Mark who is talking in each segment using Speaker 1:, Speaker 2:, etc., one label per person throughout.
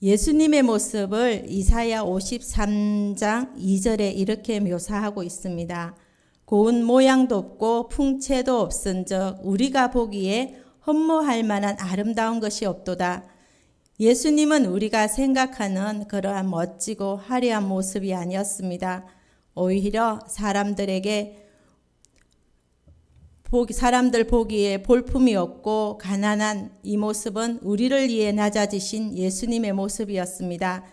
Speaker 1: 예수님의 모습을 이사야 53장 2절에 이렇게 묘사하고 있습니다. 고운 모양도 없고 풍채도 없은즉 우리가 보기에 흠모할 만한 아름다운 것이 없도다. 예수님은 우리가 생각하는 그러한 멋지고 화려한 모습이 아니었습니다. 오히려 사람들 보기에 볼품이 없고 가난한 이 모습은 우리를 위해 낮아지신 예수님의 모습이었습니다.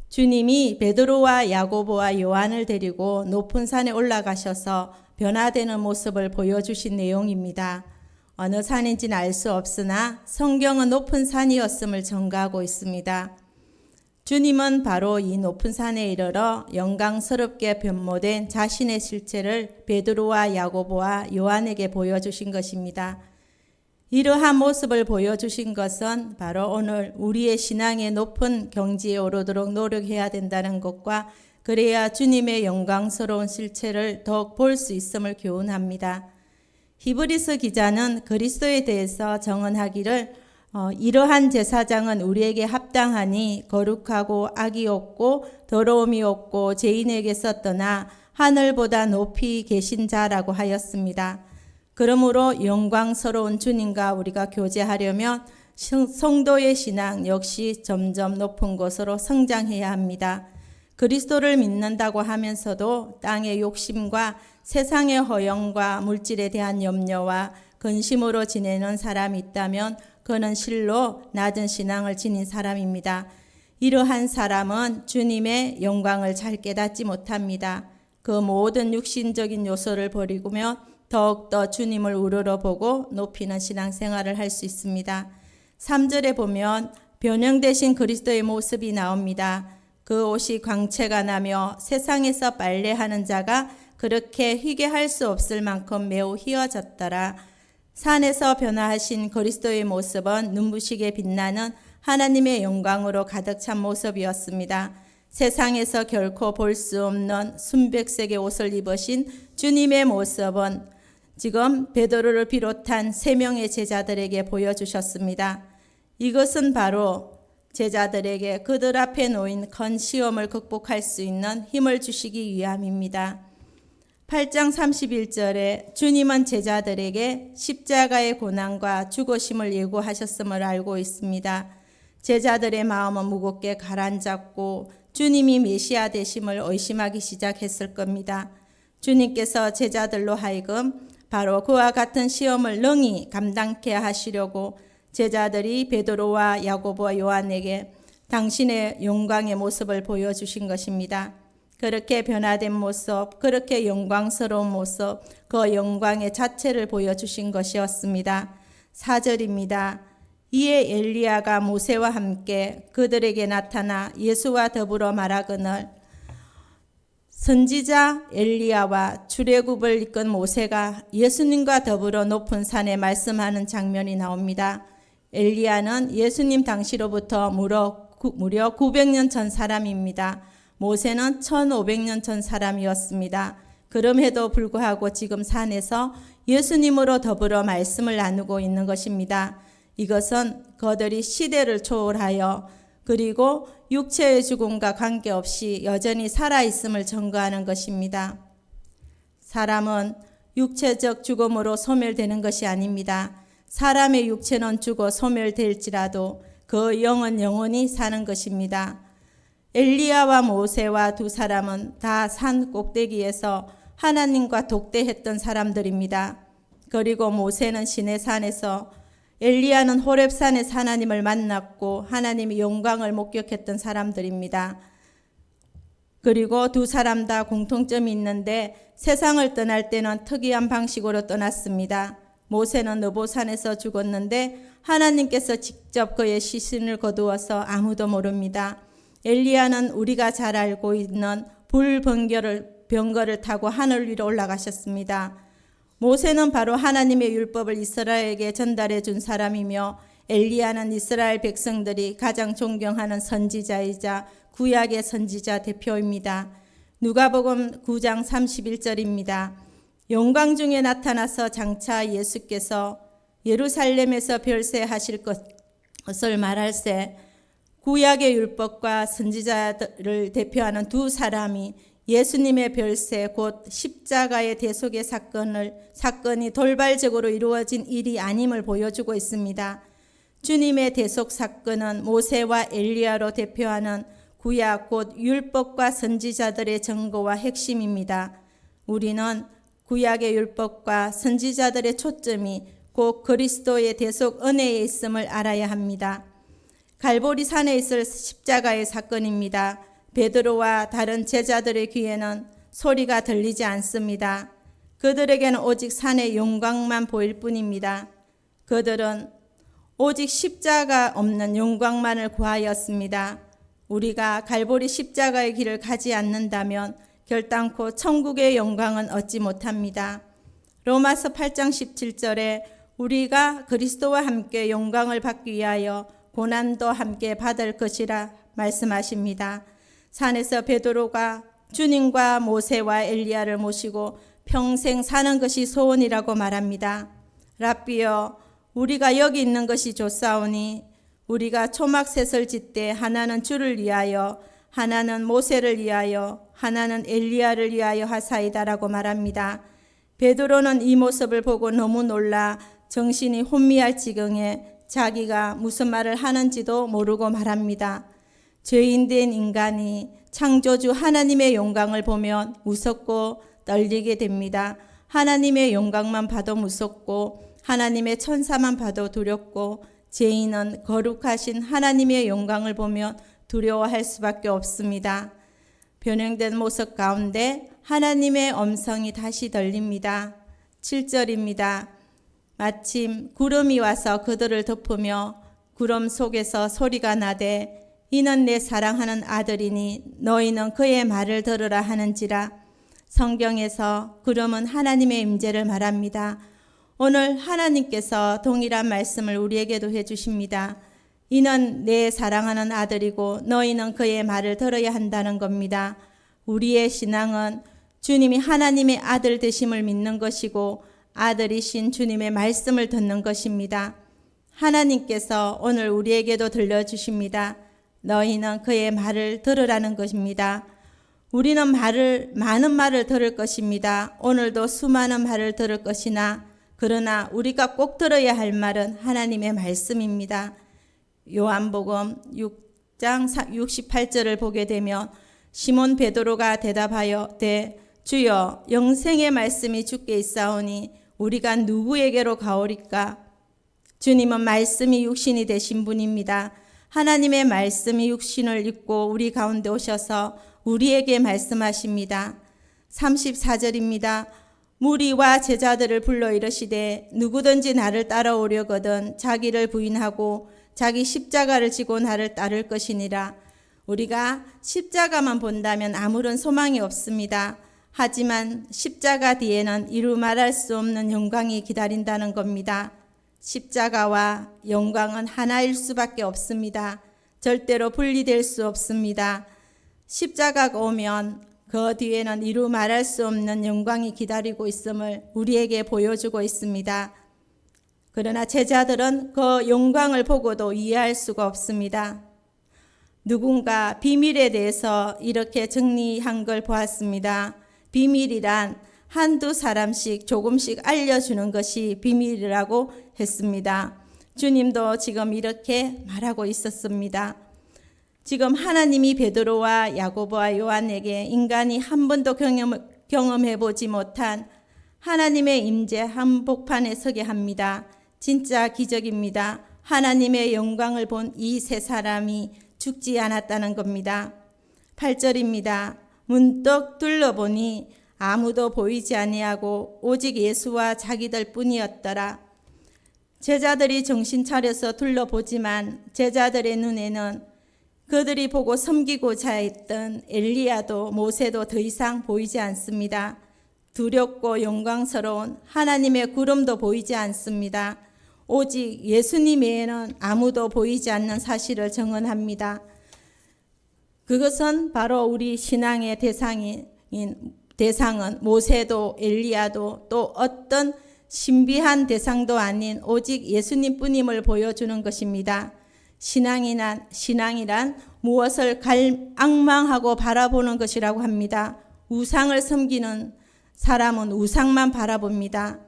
Speaker 1: 주님이 베드로와 야고보와 요한을 데리고 높은 산에 올라가셔서 변화되는 모습을 보여주신 내용입니다. 어느 산인지는 알 수 없으나 성경은 높은 산이었음을 전가하고 있습니다. 주님은 바로 이 높은 산에 이르러 영광스럽게 변모된 자신의 실체를 베드로와 야고보와 요한에게 보여주신 것입니다. 이러한 모습을 보여주신 것은 바로 오늘 우리의 신앙의 높은 경지에 오르도록 노력해야 된다는 것과 그래야 주님의 영광스러운 실체를 더욱 볼 수 있음을 교훈합니다. 히브리서 기자는 그리스도에 대해서 정언하기를 이러한 제사장은 우리에게 합당하니 거룩하고 악이 없고 더러움이 없고 죄인에게서 떠나 하늘보다 높이 계신 자라고 하였습니다. 그러므로 영광스러운 주님과 우리가 교제하려면 성도의 신앙 역시 점점 높은 곳으로 성장해야 합니다. 그리스도를 믿는다고 하면서도 땅의 욕심과 세상의 허영과 물질에 대한 염려와 근심으로 지내는 사람이 있다면 그는 실로 낮은 신앙을 지닌 사람입니다. 이러한 사람은 주님의 영광을 잘 깨닫지 못합니다. 그 모든 육신적인 요소를 버리고면 더욱더 주님을 우러러보고 높이는 신앙생활을 할 수 있습니다. 3절에 보면 변형되신 그리스도의 모습이 나옵니다. 그 옷이 광채가 나며 세상에서 빨래하는 자가 그렇게 희게 할 수 없을 만큼 매우 희어졌더라. 산에서 변화하신 그리스도의 모습은 눈부시게 빛나는 하나님의 영광으로 가득 찬 모습이었습니다. 세상에서 결코 볼 수 없는 순백색의 옷을 입으신 주님의 모습은 지금 베드로를 비롯한 3명의 제자들에게 보여주셨습니다. 이것은 바로 제자들에게 그들 앞에 놓인 큰 시험을 극복할 수 있는 힘을 주시기 위함입니다. 8장 31절에 주님은 제자들에게 십자가의 고난과 죽으심을 예고하셨음을 알고 있습니다. 제자들의 마음은 무겁게 가라앉았고 주님이 메시아 되심을 의심하기 시작했을 겁니다. 주님께서 제자들로 하여금 바로 그와 같은 시험을 능히 감당케 하시려고 제자들이 베드로와 야고보와 요한에게 당신의 영광의 모습을 보여주신 것입니다. 그렇게 변화된 모습, 그렇게 영광스러운 모습, 그 영광의 자체를 보여주신 것이었습니다. 4절입니다. 이에 엘리야가 모세와 함께 그들에게 나타나 예수와 더불어 말하거늘 선지자 엘리야와 출애굽을 이끈 모세가 예수님과 더불어 높은 산에 말씀하는 장면이 나옵니다. 엘리야는 예수님 당시로부터 무려 900년 전 사람입니다. 모세는 1500년 전 사람이었습니다. 그럼에도 불구하고 지금 산에서 예수님으로 더불어 말씀을 나누고 있는 것입니다. 이것은 그들이 시대를 초월하여 그리고 육체의 죽음과 관계없이 여전히 살아있음을 증거하는 것입니다. 사람은 육체적 죽음으로 소멸되는 것이 아닙니다. 사람의 육체는 죽어 소멸될지라도 그 영은 영원히 사는 것입니다. 엘리야와 모세와 두 사람은 다 산 꼭대기에서 하나님과 독대했던 사람들입니다. 그리고 모세는 시내산에서 엘리야는 호렙산에서 하나님을 만났고 하나님의 영광을 목격했던 사람들입니다. 그리고 두 사람 다 공통점이 있는데 세상을 떠날 때는 특이한 방식으로 떠났습니다. 모세는 느보산에서 죽었는데 하나님께서 직접 그의 시신을 거두어서 아무도 모릅니다. 엘리야는 우리가 잘 알고 있는 병거를 타고 하늘 위로 올라가셨습니다. 모세는 바로 하나님의 율법을 이스라엘에게 전달해 준 사람이며 엘리야는 이스라엘 백성들이 가장 존경하는 선지자이자 구약의 선지자 대표입니다. 누가복음 9장 31절입니다. 영광 중에 나타나서 장차 예수께서 예루살렘에서 별세하실 것을 말할세 구약의 율법과 선지자들을 대표하는 두 사람이 예수님의 별세 곧 십자가의 대속의 사건이 돌발적으로 이루어진 일이 아님을 보여주고 있습니다. 주님의 대속 사건은 모세와 엘리야로 대표하는 구약 곧 율법과 선지자들의 증거와 핵심입니다. 우리는 구약의 율법과 선지자들의 초점이 곧 그리스도의 대속 은혜에 있음을 알아야 합니다. 갈보리 산에 있을 십자가의 사건입니다. 베드로와 다른 제자들의 귀에는 소리가 들리지 않습니다. 그들에게는 오직 산의 영광만 보일 뿐입니다. 그들은 오직 십자가 없는 영광만을 구하였습니다. 우리가 갈보리 십자가의 길을 가지 않는다면 결단코 천국의 영광은 얻지 못합니다. 로마서 8장 17절에 우리가 그리스도와 함께 영광을 받기 위하여 고난도 함께 받을 것이라 말씀하십니다. 산에서 베드로가 주님과 모세와 엘리야를 모시고 평생 사는 것이 소원이라고 말합니다. 랍비여, 우리가 여기 있는 것이 좋사오니 우리가 초막셋을 짓되 하나는 주를 위하여 하나는 모세를 위하여 하나는 엘리야를 위하여 하사이다라고 말합니다. 베드로는 이 모습을 보고 너무 놀라 정신이 혼미할 지경에 자기가 무슨 말을 하는지도 모르고 말합니다. 죄인된 인간이 창조주 하나님의 영광을 보면 무섭고 떨리게 됩니다. 하나님의 영광만 봐도 무섭고 하나님의 천사만 봐도 두렵고 죄인은 거룩하신 하나님의 영광을 보면 두려워할 수밖에 없습니다. 변형된 모습 가운데 하나님의 음성이 다시 들립니다. 7절입니다. 마침 구름이 와서 그들을 덮으며 구름 속에서 소리가 나되 이는 내 사랑하는 아들이니 너희는 그의 말을 들으라 하는지라. 성경에서 구름은 하나님의 임재를 말합니다. 오늘 하나님께서 동일한 말씀을 우리에게도 해주십니다. 이는 내 사랑하는 아들이고 너희는 그의 말을 들어야 한다는 겁니다. 우리의 신앙은 주님이 하나님의 아들 되심을 믿는 것이고 아들이신 주님의 말씀을 듣는 것입니다. 하나님께서 오늘 우리에게도 들려주십니다. 너희는 그의 말을 들으라는 것입니다. 우리는 많은 말을 들을 것입니다. 오늘도 수많은 말을 들을 것이나 그러나 우리가 꼭 들어야 할 말은 하나님의 말씀입니다. 요한복음 6장 68절을 보게 되면 시몬 베드로가 대답하여 주여 영생의 말씀이 주께 있사오니 우리가 누구에게로 가오리까? 주님은 말씀이 육신이 되신 분입니다. 하나님의 말씀이 육신을 입고 우리 가운데 오셔서 우리에게 말씀하십니다. 34절입니다. 무리와 제자들을 불러 이르시되 누구든지 나를 따라오려거든 자기를 부인하고 자기 십자가를 지고 나를 따를 것이니라. 우리가 십자가만 본다면 아무런 소망이 없습니다. 하지만 십자가 뒤에는 이루 말할 수 없는 영광이 기다린다는 겁니다. 십자가와 영광은 하나일 수밖에 없습니다. 절대로 분리될 수 없습니다. 십자가가 오면 그 뒤에는 이루 말할 수 없는 영광이 기다리고 있음을 우리에게 보여주고 있습니다. 그러나 제자들은 그 영광을 보고도 이해할 수가 없습니다. 누군가 비밀에 대해서 이렇게 정리한 걸 보았습니다. 비밀이란 한두 사람씩 조금씩 알려주는 것이 비밀이라고 했습니다. 주님도 지금 이렇게 말하고 있었습니다. 지금 하나님이 베드로와 야고보와 요한에게 인간이 한 번도 경험해보지 못한 하나님의 임재 한복판에 서게 합니다. 진짜 기적입니다. 하나님의 영광을 본 이 세 사람이 죽지 않았다는 겁니다. 8절입니다. 문득 둘러보니 아무도 보이지 아니하고 오직 예수와 자기들 뿐이었더라. 제자들이 정신 차려서 둘러보지만 제자들의 눈에는 그들이 보고 섬기고자 했던 엘리야도 모세도 더 이상 보이지 않습니다. 두렵고 영광스러운 하나님의 구름도 보이지 않습니다. 오직 예수님 외에는 아무도 보이지 않는 사실을 증언합니다. 그것은 바로 우리 신앙의 대상은 모세도 엘리야도 또 어떤 신비한 대상도 아닌 오직 예수님 뿐임을 보여주는 것입니다. 신앙이란 무엇을 앙망하고 바라보는 것이라고 합니다. 우상을 섬기는 사람은 우상만 바라봅니다.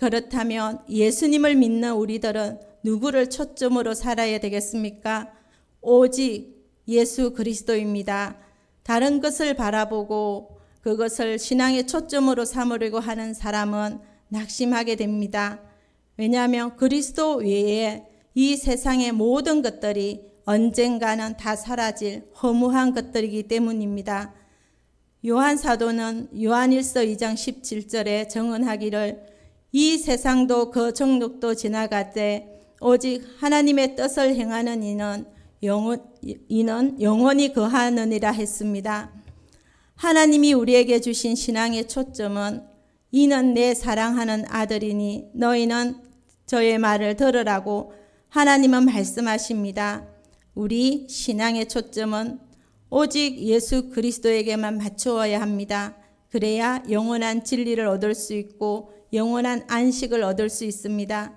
Speaker 1: 그렇다면 예수님을 믿는 우리들은 누구를 초점으로 살아야 되겠습니까? 오직 예수 그리스도입니다. 다른 것을 바라보고 그것을 신앙의 초점으로 삼으려고 하는 사람은 낙심하게 됩니다. 왜냐하면 그리스도 외에 이 세상의 모든 것들이 언젠가는 다 사라질 허무한 것들이기 때문입니다. 요한 사도는 요한일서 2장 17절에 증언하기를 이 세상도 그 정욕도 지나가되 오직 하나님의 뜻을 행하는 이는 영원히 거하느니라 했습니다. 하나님이 우리에게 주신 신앙의 초점은 이는 내 사랑하는 아들이니 너희는 저의 말을 들으라고 하나님은 말씀하십니다. 우리 신앙의 초점은 오직 예수 그리스도에게만 맞추어야 합니다. 그래야 영원한 진리를 얻을 수 있고 영원한 안식을 얻을 수 있습니다.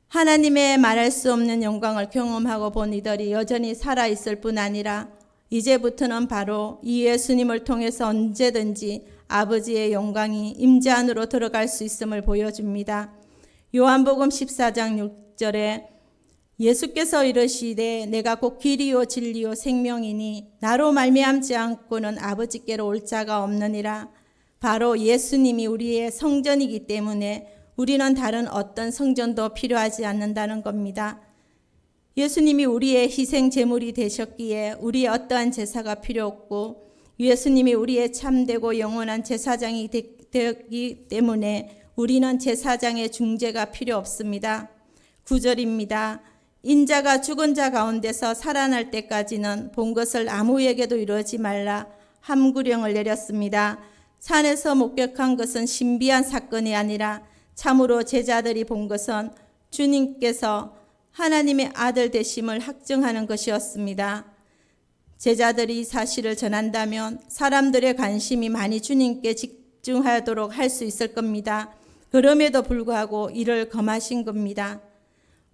Speaker 1: 하나님의 말할 수 없는 영광을 경험하고 본 이들이 여전히 살아있을 뿐 아니라 이제부터는 바로 이 예수님을 통해서 언제든지 아버지의 영광이 임재 안으로 들어갈 수 있음을 보여줍니다. 요한복음 14장 6절에 예수께서 이르시되 내가 곧 길이요 진리요 생명이니 나로 말미암지 않고는 아버지께로 올 자가 없느니라. 바로 예수님이 우리의 성전이기 때문에 우리는 다른 어떤 성전도 필요하지 않는다는 겁니다. 예수님이 우리의 희생 제물이 되셨기에 우리의 어떠한 제사가 필요 없고 예수님이 우리의 참되고 영원한 제사장이 되었기 때문에 우리는 제사장의 중재가 필요 없습니다. 9절입니다. 인자가 죽은 자 가운데서 살아날 때까지는 본 것을 아무에게도 이루지 말라 함구령을 내렸습니다. 산에서 목격한 것은 신비한 사건이 아니라 참으로 제자들이 본 것은 주님께서 하나님의 아들 되심을 확증하는 것이었습니다. 제자들이 이 사실을 전한다면 사람들의 관심이 많이 주님께 집중하도록 할 수 있을 겁니다. 그럼에도 불구하고 이를 금하신 겁니다.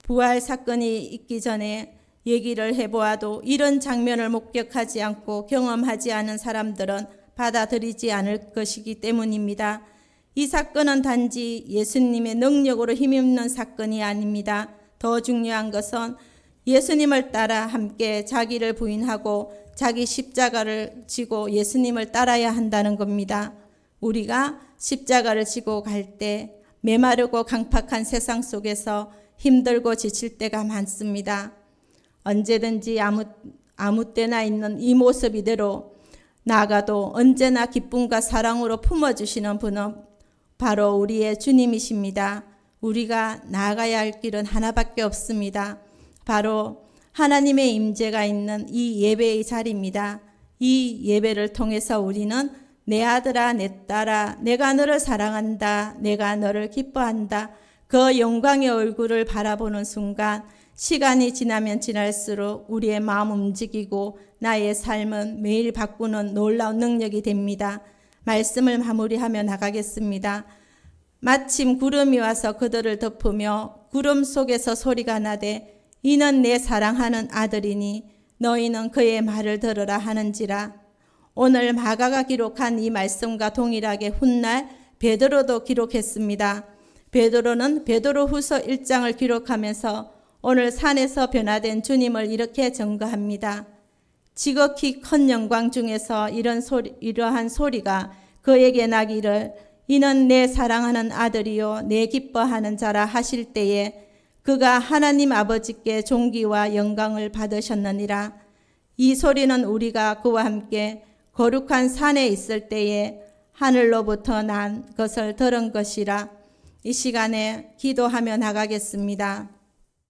Speaker 1: 부활 사건이 있기 전에 얘기를 해보아도 이런 장면을 목격하지 않고 경험하지 않은 사람들은 받아들이지 않을 것이기 때문입니다. 이 사건은 단지 예수님의 능력으로 힘입는 사건이 아닙니다. 더 중요한 것은 예수님을 따라 함께 자기를 부인하고 자기 십자가를 지고 예수님을 따라야 한다는 겁니다. 우리가 십자가를 지고 갈 때 메마르고 강팍한 세상 속에서 힘들고 지칠 때가 많습니다. 언제든지 아무 때나 있는 이 모습 이대로 나아가도 언제나 기쁨과 사랑으로 품어주시는 분은 바로 우리의 주님이십니다. 우리가 나아가야 할 길은 하나밖에 없습니다. 바로 하나님의 임재가 있는 이 예배의 자리입니다. 이 예배를 통해서 우리는 내 아들아 내 딸아 내가 너를 사랑한다 내가 너를 기뻐한다 그 영광의 얼굴을 바라보는 순간 시간이 지나면 지날수록 우리의 마음 움직이고 나의 삶은 매일 바꾸는 놀라운 능력이 됩니다. 말씀을 마무리하며 나가겠습니다. 마침 구름이 와서 그들을 덮으며 구름 속에서 소리가 나되 이는 내 사랑하는 아들이니 너희는 그의 말을 들으라 하는지라. 오늘 마가가 기록한 이 말씀과 동일하게 훗날 베드로도 기록했습니다. 베드로는 베드로후서 1장을 기록하면서 오늘 산에서 변화된 주님을 이렇게 증거합니다. 지극히 큰 영광 중에서 이러한 소리가 그에게 나기를 이는 내 사랑하는 아들이요 내 기뻐하는 자라 하실 때에 그가 하나님 아버지께 존귀와 영광을 받으셨느니라. 이 소리는 우리가 그와 함께 거룩한 산에 있을 때에 하늘로부터 난 것을 들은 것이라. 이 시간에 기도하며 나가겠습니다.